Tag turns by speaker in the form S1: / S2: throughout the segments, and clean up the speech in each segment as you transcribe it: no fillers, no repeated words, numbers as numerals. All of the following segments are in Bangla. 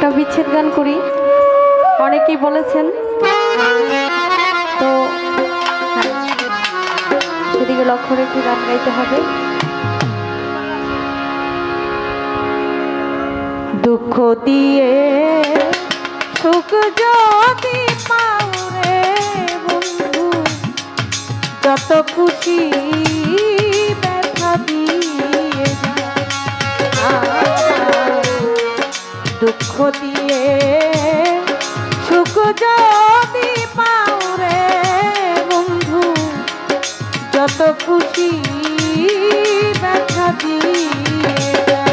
S1: একটা বিচ্ছেদ গান করি, অনেকেই বলেছেন তো সেদিকে লক্ষ্য রেখে গান গাইতে হবে। দুঃখ দিয়ে সুখ যদি পাও রে বন্ধু, যত খুশি ব্যথা দিয়ে যা। দুঃখ দিয়ে সুখ যদি পাও রে বন্ধু, যত খুশি ব্যথা দিয়ে যা।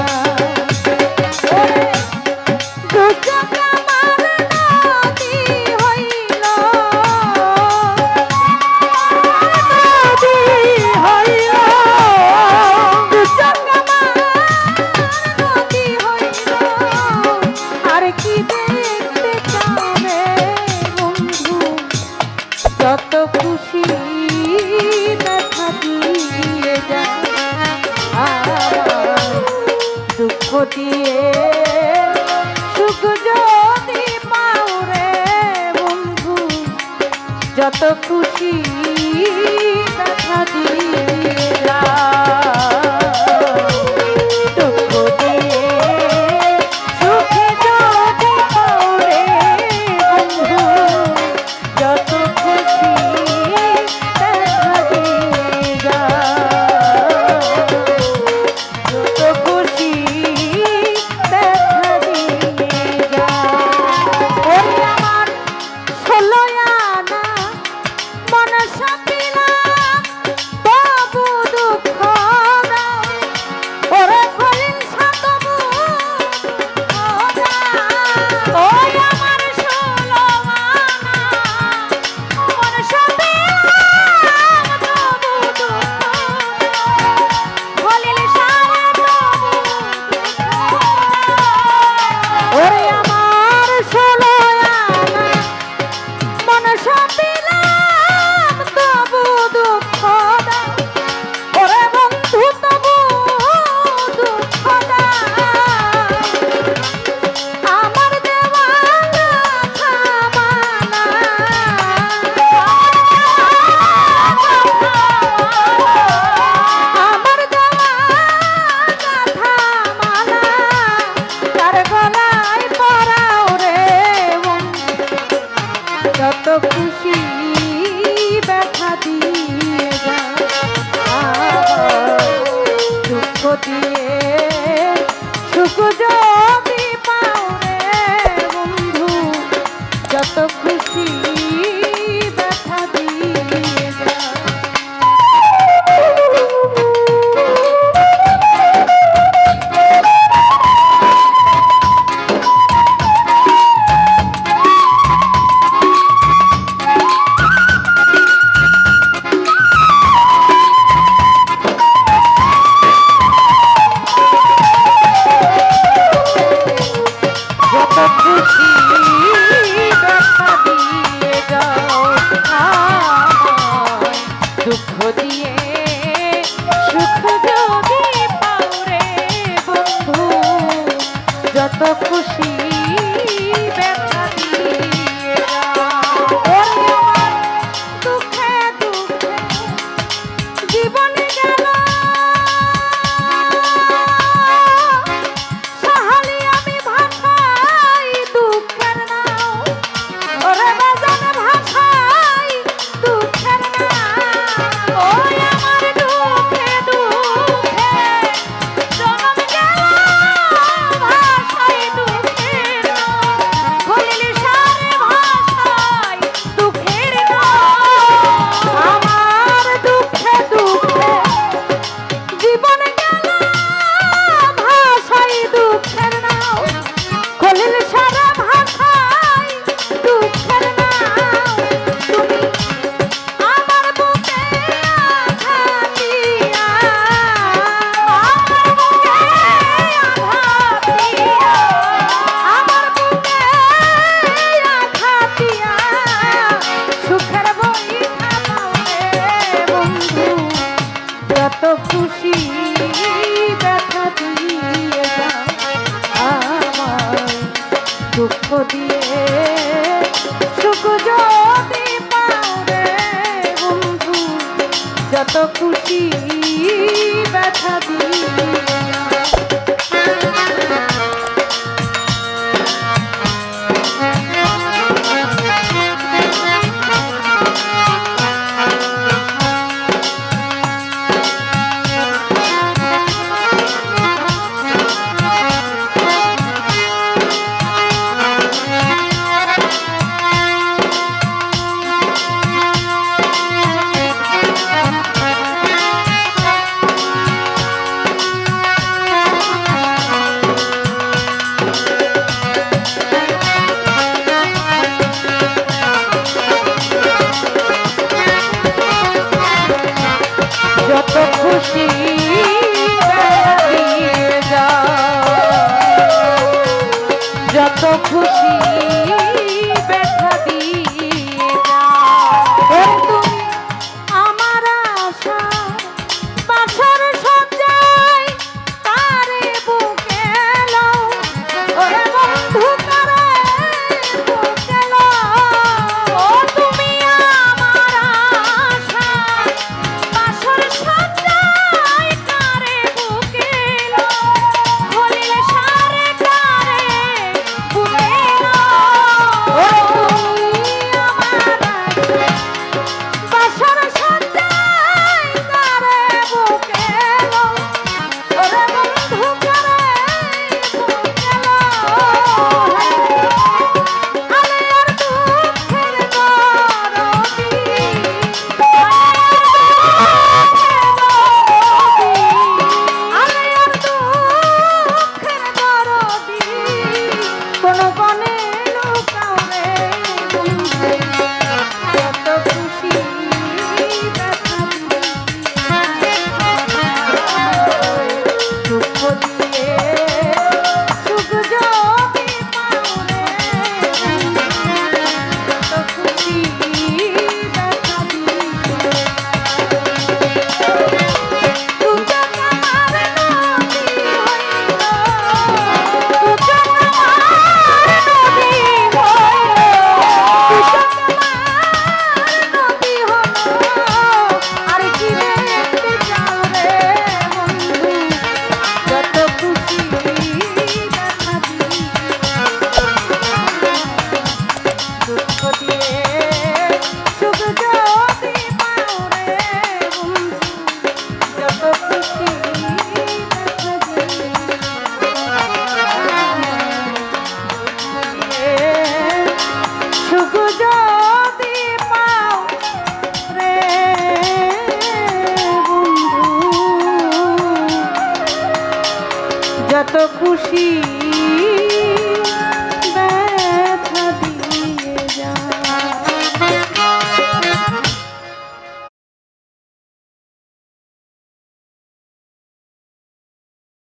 S1: যত খুশি দেখা দিয়ে যা, দুঃখ দিয়ে সুখ যদি পাও রে বন্ধু, যত খুশি দেখা দিয়ে যা। খুশি ব্যথা দিয়ে যা, দুঃখ দিয়ে সুখ যদি পাও রে বন্ধু, যত খুশি ব্যথা দিয়ে যা। দুঃখ দিয়ে সুখ যদি পাও রে বন্ধু, যত খুশি ব্যথা দিয়ে যা। দুঃখে দুঃখে জীবনে গেল সাহালি আমি ভাষাই দুঃখের নাও, ওরে বাজান ভাষাই দুঃখের নাও। খুশি ব্যথা দিয়ে যা, আমার দুঃখ দিয়ে সুখ যদি পাও রে বন্ধু, যত খুশি ব্যথা দিয়ে যত খুশি দিয়ে যাও, যত খুশি ব্যথা দিয়ে যাও, তুমি আমার আশা বাসার সজ্জায় তারে বুকে লও, ওরে বন্ধু তারে বুকে লও, তুমি আমার আশা বাসার সজ্জায় তারে বুকে লও, হলিলে সারে তারে বুকে লও, তুমি আমার আশা বাসার সজ্জায় তারে বুকে লও, ওরে বন্ধু তারে বুকে লও, আলে আর দুঃখের দরদি, আলে আর দুঃখের দরদি, কোন বনে লুকাও রে বন্ধু, যত খুশি ব্যথা দিয়ে দুঃখ দিয়ে সুখ যদি পাও রে বন্ধু, যত খুশি ব্যথা দিয়ে দুজন আমার নদী হইল, দুজন আমার নদী হইল, দুজন আমার নদী হলো, আর কি দেখতে চাও রে বন্ধু, যত খুশি ব্যথা দিয়ে দুঃখ দিয়ে সুখ যদি পাও রে বন্ধু, যত খুশি ব্যথা দিয়ে সুখ যদি পাও রে বন্ধু, যত খুশি